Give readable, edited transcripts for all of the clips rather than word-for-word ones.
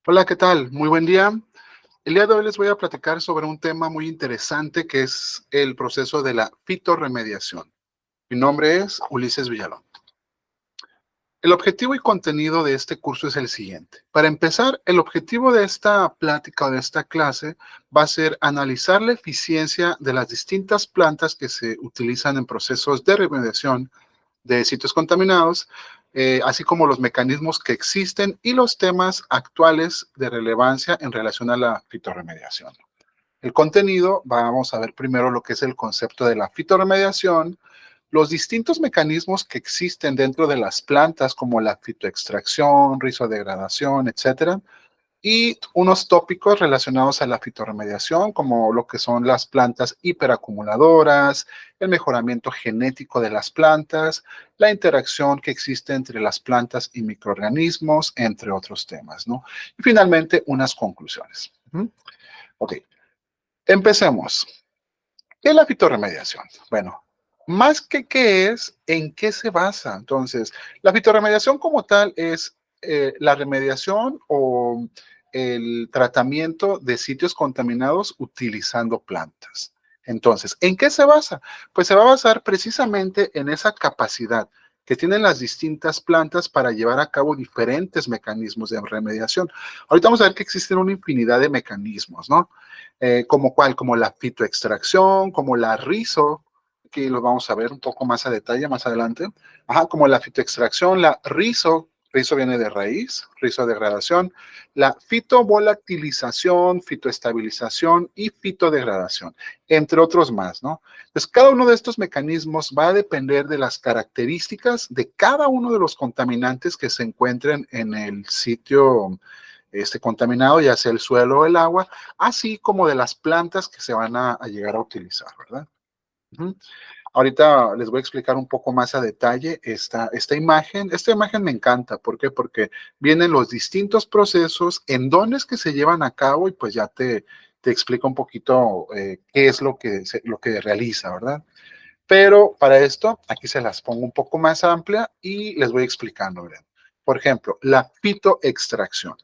Hola, ¿qué tal? Muy buen día. El día de hoy les voy a platicar sobre un tema muy interesante que es el proceso de la fitorremediación. Mi nombre es Ulises Villalón. El objetivo y contenido de este curso es el siguiente. Para empezar, el objetivo de esta plática o de esta clase va a ser analizar la eficiencia de las distintas plantas que se utilizan en procesos de remediación de sitios contaminados, así como los mecanismos que existen y los temas actuales de relevancia en relación a la fitorremediación. El contenido, vamos a ver primero lo que es el concepto de la fitorremediación, los distintos mecanismos que existen dentro de las plantas, como la fitoextracción, rizodegradación, etcétera, y unos tópicos relacionados a la fitorremediación, como lo que son las plantas hiperacumuladoras, el mejoramiento genético de las plantas, la interacción que existe entre las plantas y microorganismos, entre otros temas, ¿no? Y finalmente, unas conclusiones. Ok, empecemos. ¿Qué es la fitorremediación? Bueno, más que qué es, ¿en qué se basa? Entonces, la fitorremediación como tal es la remediación o el tratamiento de sitios contaminados utilizando plantas. Entonces, ¿en qué se basa? Pues se va a basar precisamente en esa capacidad que tienen las distintas plantas para llevar a cabo diferentes mecanismos de remediación. Ahorita vamos a ver que existen una infinidad de mecanismos, ¿no? Como cuál, como la fitoextracción, como la rizo, que lo vamos a ver un poco más a detalle más adelante. Ajá, como la fitoextracción, la rizo viene de raíz, rizodegradación, la fitovolatilización, fitoestabilización y fitodegradación, entre otros más, ¿no? Entonces, cada uno de estos mecanismos va a depender de las características de cada uno de los contaminantes que se encuentren en el sitio contaminado, ya sea el suelo o el agua, así como de las plantas que se van a llegar a utilizar, ¿verdad? Ujú. Ahorita les voy a explicar un poco más a detalle esta imagen. Esta imagen me encanta. ¿Por qué? Porque vienen los distintos procesos, en dónde es que se llevan a cabo y pues ya te explica un poquito qué es lo que realiza, ¿verdad? Pero para esto, aquí se las pongo un poco más amplia y les voy explicando, ¿verdad? Por ejemplo, la fitoextracción.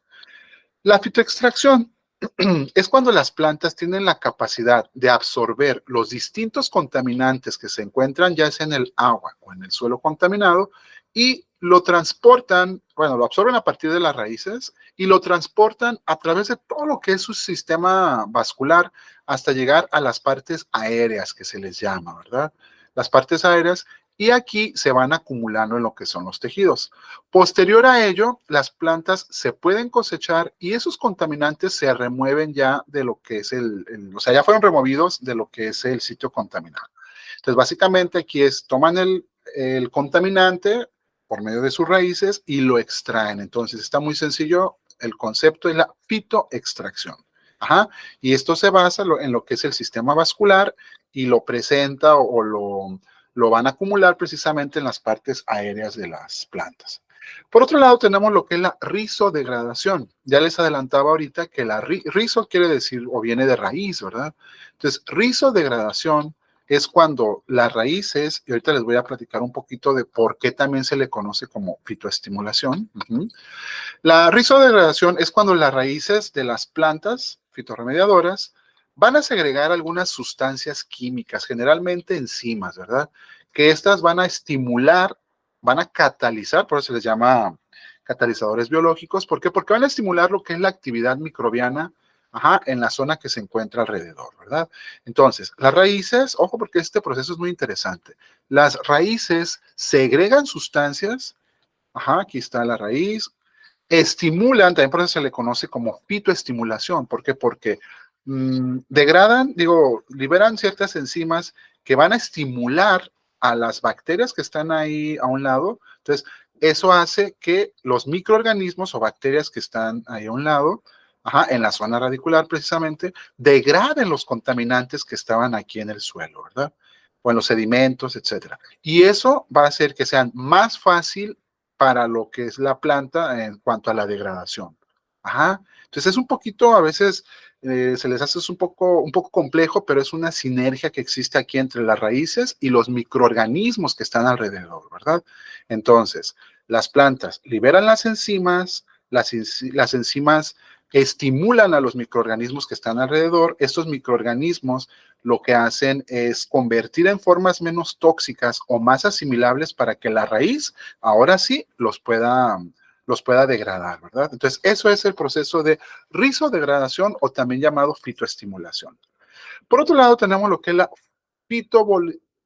La fitoextracción es cuando las plantas tienen la capacidad de absorber los distintos contaminantes que se encuentran ya sea en el agua o en el suelo contaminado y lo transportan, bueno, lo absorben a partir de las raíces y lo transportan a través de todo lo que es su sistema vascular hasta llegar a las partes aéreas que se les llama, ¿verdad? Las partes aéreas y aquí se van acumulando en lo que son los tejidos. Posterior a ello, las plantas se pueden cosechar y esos contaminantes se remueven ya de lo que es o sea, ya fueron removidos de lo que es el sitio contaminado. Entonces, básicamente aquí toman el contaminante por medio de sus raíces y lo extraen. Entonces, está muy sencillo. El concepto es la fitoextracción. Ajá. Y esto se basa en lo que es el sistema vascular y lo presenta o lo van a acumular precisamente en las partes aéreas de las plantas. Por otro lado, tenemos lo que es la rizodegradación. Ya les adelantaba ahorita que la rizo quiere decir o viene de raíz, ¿verdad? Entonces, rizodegradación es cuando las raíces, y ahorita les voy a platicar un poquito de por qué también se le conoce como fitoestimulación. La rizodegradación es cuando las raíces de las plantas fitorremediadoras van a segregar algunas sustancias químicas, generalmente enzimas, ¿verdad? Que estas van a estimular, van a catalizar, por eso se les llama catalizadores biológicos. ¿Por qué? Porque van a estimular lo que es la actividad microbiana, ajá, en la zona que se encuentra alrededor, ¿verdad? Entonces, las raíces, ojo porque este proceso es muy interesante. Las raíces segregan sustancias, ajá, aquí está la raíz, estimulan, también por eso se le conoce como fitoestimulación. ¿Por qué? Porque degradan, digo, liberan ciertas enzimas que van a estimular a las bacterias que están ahí a un lado. Entonces, eso hace que los microorganismos o bacterias que están ahí a un lado, ajá, en la zona radicular precisamente, degraden los contaminantes que estaban aquí en el suelo, ¿verdad? O en los sedimentos, etcétera. Y eso va a hacer que sean más fácil para lo que es la planta en cuanto a la degradación. Ajá. Entonces es un poquito, a veces se les hace un poco complejo, pero es una sinergia que existe aquí entre las raíces y los microorganismos que están alrededor, ¿verdad? Entonces, las plantas liberan las enzimas, las enzimas estimulan a los microorganismos que están alrededor. Estos microorganismos lo que hacen es convertir en formas menos tóxicas o más asimilables para que la raíz, ahora sí, los pueda degradar, ¿verdad? Entonces, eso es el proceso de rizodegradación o también llamado fitoestimulación. Por otro lado, tenemos lo que es la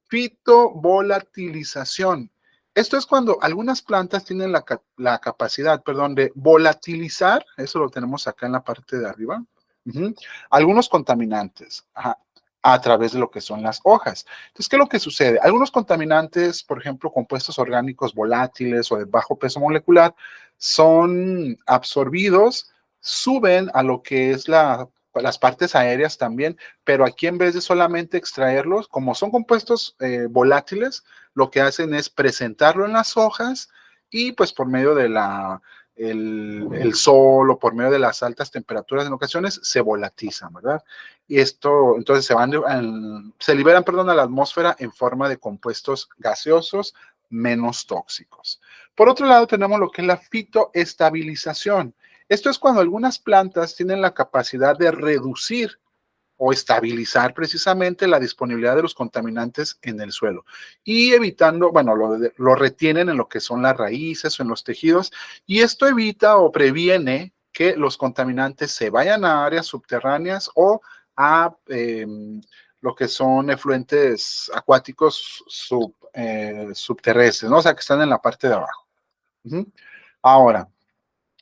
fitovolatilización. Esto es cuando algunas plantas tienen la capacidad, perdón, de volatilizar, eso lo tenemos acá en la parte de arriba, algunos contaminantes, a través de lo que son las hojas. Entonces, ¿qué es lo que sucede? Algunos contaminantes, por ejemplo, compuestos orgánicos volátiles o de bajo peso molecular, son absorbidos, suben a lo que es las partes aéreas también, pero aquí en vez de solamente extraerlos, como son compuestos volátiles, lo que hacen es presentarlo en las hojas y pues por medio de el sol o por medio de las altas temperaturas en ocasiones se volatilizan, ¿verdad? Y esto, entonces se liberan, perdón, a la atmósfera en forma de compuestos gaseosos menos tóxicos. Por otro lado, tenemos lo que es la fitoestabilización. Esto es cuando algunas plantas tienen la capacidad de reducir o estabilizar precisamente la disponibilidad de los contaminantes en el suelo y evitando, bueno, lo retienen en lo que son las raíces o en los tejidos y esto evita o previene que los contaminantes se vayan a áreas subterráneas o a lo que son efluentes acuáticos subterrestres, ¿no? O sea, que están en la parte de abajo. Ahora,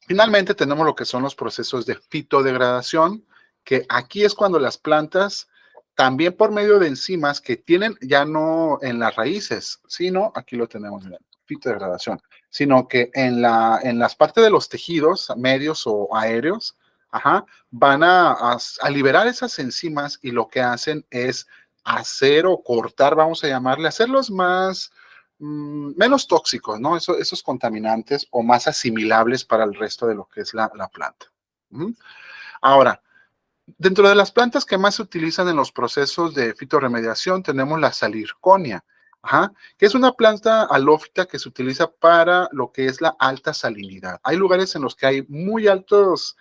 finalmente tenemos lo que son los procesos de fitodegradación, que aquí es cuando las plantas, también por medio de enzimas que tienen ya no en las raíces, sino, aquí lo tenemos, miren, fitodegradación, sino que en las partes de los tejidos medios o aéreos, van a liberar esas enzimas y lo que hacen es hacer o cortar, vamos a llamarle, hacerlos menos tóxicos, ¿no? Esos contaminantes o más asimilables para el resto de lo que es la planta. Ahora, dentro de las plantas que más se utilizan en los procesos de fitorremediación tenemos la salirconia, que es una planta halófita que se utiliza para lo que es la alta salinidad. Hay lugares en los que hay muy altos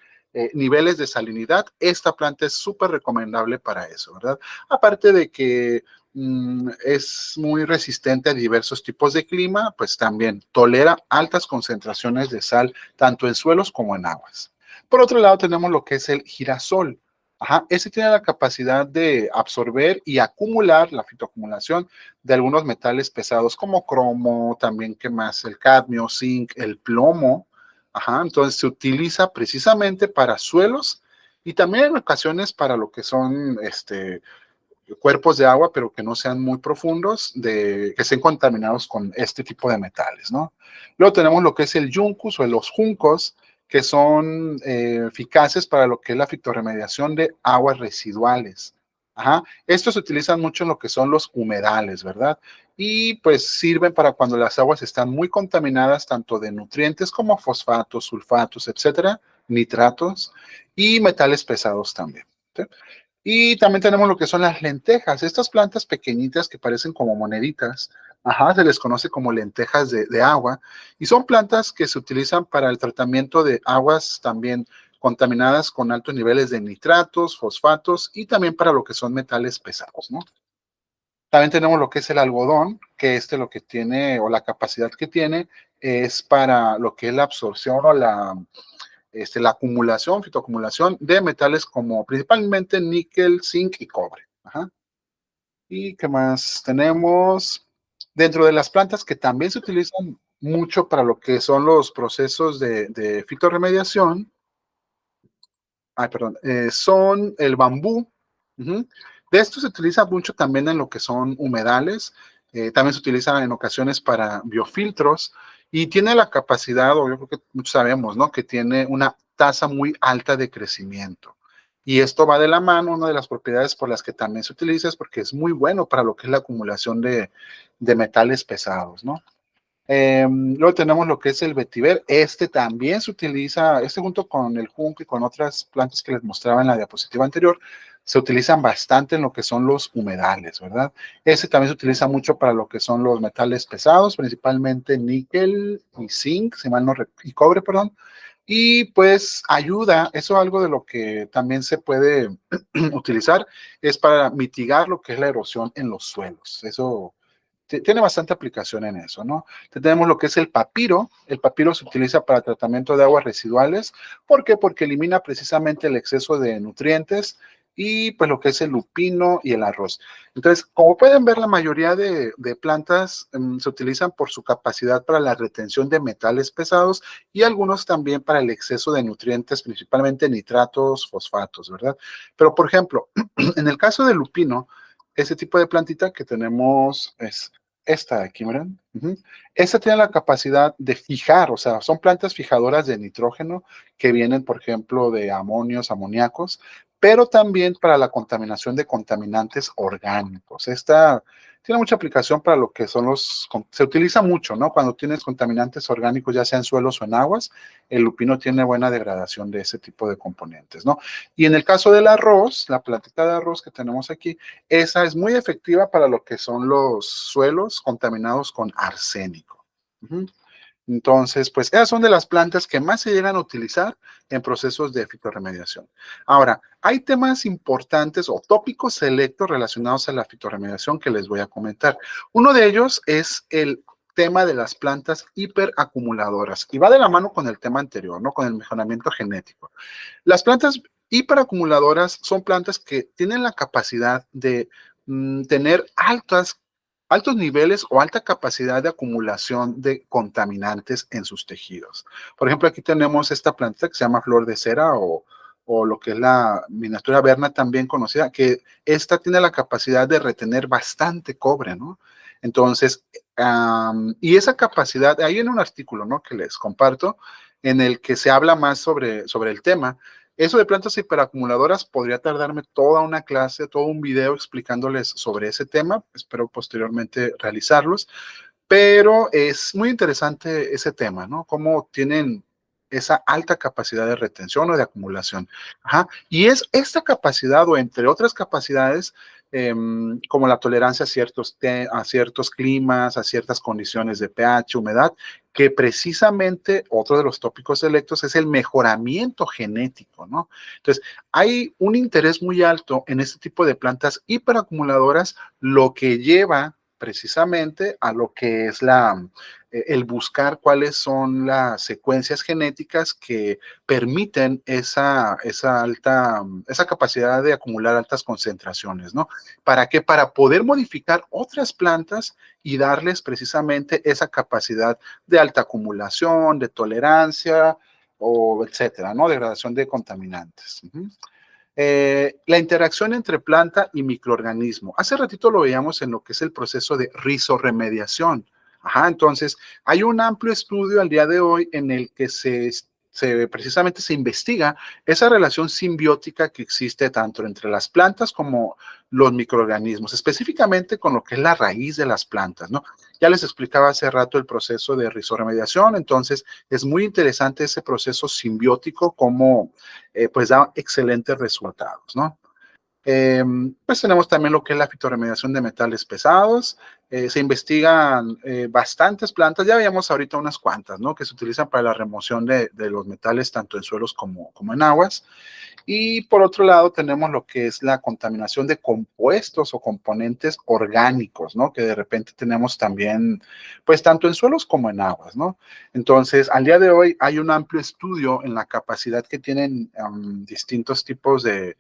niveles de salinidad. Esta planta es súper recomendable para eso, ¿verdad? Aparte de que es muy resistente a diversos tipos de clima, pues también tolera altas concentraciones de sal, tanto en suelos como en aguas. Por otro lado, tenemos lo que es el girasol. Ese tiene la capacidad de absorber y acumular la fitoacumulación de algunos metales pesados como cromo, también que más el cadmio, zinc, el plomo. Entonces se utiliza precisamente para suelos y también en ocasiones para lo que son cuerpos de agua, pero que no sean muy profundos, que estén contaminados con este tipo de metales, ¿no? Luego tenemos lo que es el yuncus o los juncos, que son eficaces para lo que es la fitorremediación de aguas residuales. Estos se utilizan mucho en lo que son los humedales, ¿verdad? Y pues sirven para cuando las aguas están muy contaminadas, tanto de nutrientes como fosfatos, sulfatos, etcétera, nitratos y metales pesados también. ¿Sí? Y también tenemos lo que son las lentejas, estas plantas pequeñitas que parecen como moneditas, se les conoce como lentejas de agua, y son plantas que se utilizan para el tratamiento de aguas también contaminadas con altos niveles de nitratos, fosfatos, y también para lo que son metales pesados, ¿no? También tenemos lo que es el algodón, que lo que tiene, o la capacidad que tiene, es para lo que es la absorción o la acumulación, fitoacumulación de metales como principalmente níquel, zinc y cobre. ¿Y qué más tenemos? Dentro de las plantas que también se utilizan mucho para lo que son los procesos de fitorremediación, son el bambú. De esto se utiliza mucho también en lo que son humedales. También se utiliza en ocasiones para biofiltros y tiene la capacidad, o yo creo que muchos sabemos, ¿no? Que tiene una tasa muy alta de crecimiento. Y esto va de la mano, una de las propiedades por las que también se utiliza es porque es muy bueno para lo que es la acumulación de metales pesados, ¿no? Luego tenemos lo que es el vetiver. Este también se utiliza, junto con el junco y con otras plantas que les mostraba en la diapositiva anterior, se utilizan bastante en lo que son los humedales, ¿verdad? Este también se utiliza mucho para lo que son los metales pesados, principalmente níquel y zinc, si mal no y cobre, perdón. Y pues ayuda, eso es algo de lo que también se puede utilizar, es para mitigar lo que es la erosión en los suelos. Eso tiene bastante aplicación en eso, ¿no? Tenemos lo que es el papiro. El papiro se utiliza para tratamiento de aguas residuales. ¿Por qué? Porque elimina precisamente el exceso de nutrientes y pues lo que es el lupino y el arroz. Entonces, como pueden ver, la mayoría de plantas se utilizan por su capacidad para la retención de metales pesados y algunos también para el exceso de nutrientes, principalmente nitratos, fosfatos, ¿verdad? Pero, por ejemplo, en el caso del lupino, ese tipo de plantita que tenemos es esta de aquí, ¿verdad? Esta tiene la capacidad de fijar, o sea, son plantas fijadoras de nitrógeno que vienen, por ejemplo, de amonios, amoníacos, pero también para la contaminación de contaminantes orgánicos. Esta tiene mucha aplicación para lo que son se utiliza mucho, ¿no? Cuando tienes contaminantes orgánicos, ya sea en suelos o en aguas, el lupino tiene buena degradación de ese tipo de componentes, ¿no? Y en el caso del arroz, la plantita de arroz que tenemos aquí, esa es muy efectiva para lo que son los suelos contaminados con arsénico. Entonces, pues esas son de las plantas que más se llegan a utilizar en procesos de fitorremediación. Ahora, hay temas importantes o tópicos selectos relacionados a la fitorremediación que les voy a comentar. Uno de ellos es el tema de las plantas hiperacumuladoras y va de la mano con el tema anterior, ¿no? Con el mejoramiento genético. Las plantas hiperacumuladoras son plantas que tienen la capacidad de tener altos niveles o alta capacidad de acumulación de contaminantes en sus tejidos. Por ejemplo, aquí tenemos esta planta que se llama flor de cera o lo que es la miniatura verna también conocida, que esta tiene la capacidad de retener bastante cobre, ¿no? Entonces, y esa capacidad, hay en un artículo, ¿no? Que les comparto, en el que se habla más sobre el tema. Eso de plantas hiperacumuladoras podría tardarme toda una clase, todo un video explicándoles sobre ese tema. Espero posteriormente realizarlos, pero es muy interesante ese tema, ¿no? Cómo tienen esa alta capacidad de retención o de acumulación. Ajá. Y es esta capacidad, o entre otras capacidades, como la tolerancia a ciertos climas, a ciertas condiciones de pH, humedad, que precisamente otro de los tópicos selectos es el mejoramiento genético, ¿no? Entonces, hay un interés muy alto en este tipo de plantas hiperacumuladoras, lo que lleva precisamente a lo que es el buscar cuáles son las secuencias genéticas que permiten esa capacidad de acumular altas concentraciones, ¿no? ¿Para qué? Para poder modificar otras plantas y darles precisamente esa capacidad de alta acumulación, de tolerancia, o etcétera, ¿no? Degradación de contaminantes. La interacción entre planta y microorganismo. Hace ratito lo veíamos en lo que es el proceso de rizorremediación. Ajá, entonces, hay un amplio estudio al día de hoy en el que precisamente se investiga esa relación simbiótica que existe tanto entre las plantas como los microorganismos, específicamente con lo que es la raíz de las plantas, ¿no? Ya les explicaba hace rato el proceso de rizorremediación, entonces es muy interesante ese proceso simbiótico como pues da excelentes resultados, ¿no? Pues tenemos también lo que es la fitorremediación de metales pesados. Se investigan bastantes plantas, ya veíamos ahorita unas cuantas, ¿no? Que se utilizan para la remoción de los metales tanto en suelos como en aguas. Y por otro lado tenemos lo que es la contaminación de compuestos o componentes orgánicos, ¿no? Que de repente tenemos también, pues tanto en suelos como en aguas, ¿no? Entonces, al día de hoy hay un amplio estudio en la capacidad que tienen distintos tipos de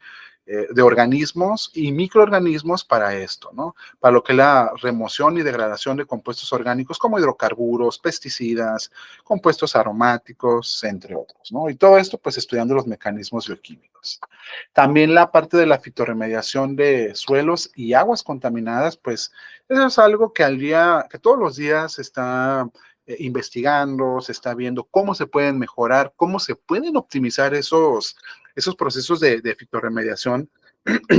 organismos y microorganismos para esto, ¿no? Para lo que es la remoción y degradación de compuestos orgánicos como hidrocarburos, pesticidas, compuestos aromáticos, entre otros, ¿no? Y todo esto, pues, estudiando los mecanismos bioquímicos. También la parte de la fitorremediación de suelos y aguas contaminadas, pues, eso es algo que todos los días se está investigando, se está viendo cómo se pueden mejorar, cómo se pueden optimizar esos procesos de fitorremediación,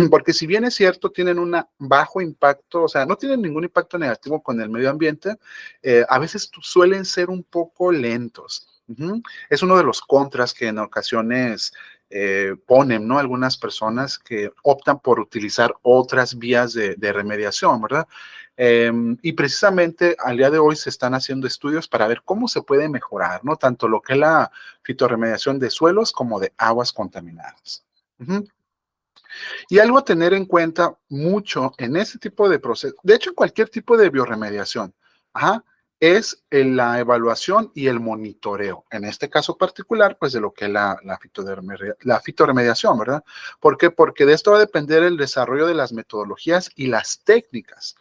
porque si bien es cierto, tienen un bajo impacto, o sea, no tienen ningún impacto negativo con el medio ambiente, a veces suelen ser un poco lentos. Es uno de los contras que en ocasiones ponen, ¿no? Algunas personas que optan por utilizar otras vías de remediación, ¿verdad? Y precisamente al día de hoy se están haciendo estudios para ver cómo se puede mejorar, ¿no? Tanto lo que es la fitorremediación de suelos como de aguas contaminadas. Ujú. Y algo a tener en cuenta mucho en ese tipo de proceso, de hecho en cualquier tipo de bioremediación, ajá, es la evaluación y el monitoreo. En este caso particular, pues de lo que es la fitorremediación, ¿verdad? ¿Por qué? Porque de esto va a depender el desarrollo de las metodologías y las técnicas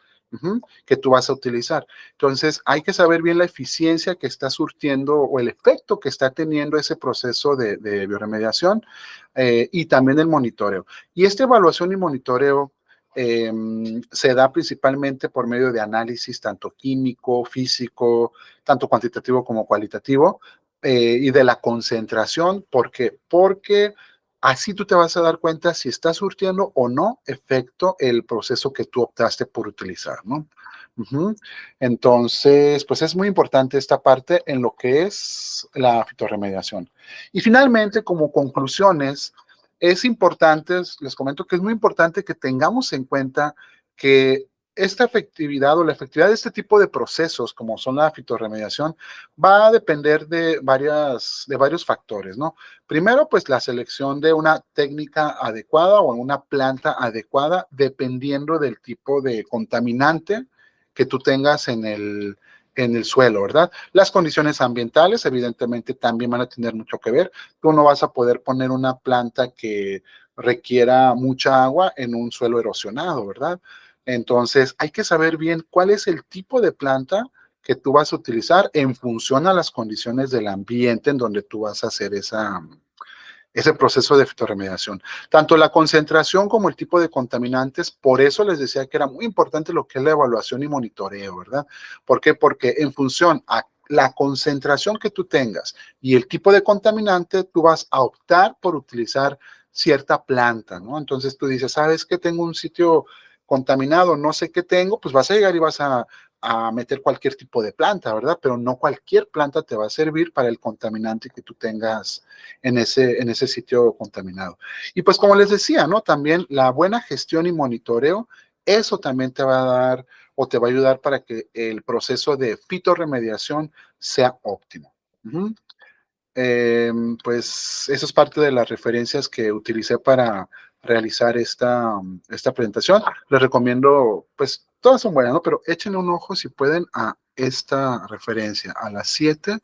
que tú vas a utilizar. Entonces, hay que saber bien la eficiencia que está surtiendo o el efecto que está teniendo ese proceso de bioremediación y también el monitoreo. Y esta evaluación y monitoreo eh, se da principalmente por medio de análisis tanto químico, físico, tanto cuantitativo como cualitativo, y de la concentración. ¿Por qué? Porque así tú te vas a dar cuenta si está surtiendo o no efecto el proceso que tú optaste por utilizar, ¿no? Ujú. Entonces, pues es muy importante esta parte en lo que es la fitorremediación. Y finalmente, como conclusiones, es importante, les comento que es muy importante que tengamos en cuenta que esta efectividad o la efectividad de este tipo de procesos, como son la fitorremediación, va a depender de varios factores, ¿no? Primero, pues la selección de una técnica adecuada o una planta adecuada, dependiendo del tipo de contaminante que tú tengas en el suelo, ¿verdad? Las condiciones ambientales, evidentemente, también van a tener mucho que ver. Tú no vas a poder poner una planta que requiera mucha agua en un suelo erosionado, ¿verdad? Entonces, hay que saber bien cuál es el tipo de planta que tú vas a utilizar en función a las condiciones del ambiente en donde tú vas a hacer ese proceso de fitorremediación. Tanto la concentración como el tipo de contaminantes, por eso les decía que era muy importante lo que es la evaluación y monitoreo, ¿verdad? ¿Por qué? Porque en función a la concentración que tú tengas y el tipo de contaminante, tú vas a optar por utilizar cierta planta, ¿no? Entonces tú dices, ¿sabes qué? Tengo un sitio contaminado, no sé qué tengo, pues vas a llegar y vas a meter cualquier tipo de planta, ¿verdad? Pero no cualquier planta te va a servir para el contaminante que tú tengas en ese sitio contaminado. Y pues como les decía, ¿no? También la buena gestión y monitoreo, eso también te va a dar o te va a ayudar para que el proceso de fitorremediación sea óptimo. Ujú. Eh, pues eso es parte de las referencias que utilicé para realizar esta presentación. Les recomiendo, pues todas son buenas, ¿no? Pero échenle un ojo si pueden a esta referencia, a las 7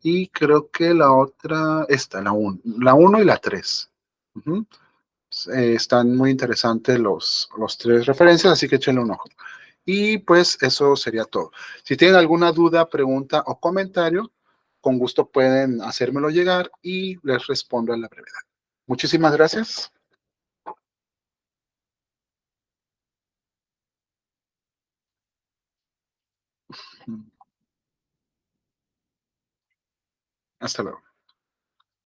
y creo que la otra, esta, la uno y la 3. Ujú. Están muy interesantes los tres referencias, así que échenle un ojo. Y pues eso sería todo. Si tienen alguna duda, pregunta o comentario, con gusto pueden hacérmelo llegar y les respondo a la brevedad. Muchísimas gracias. Hasta luego.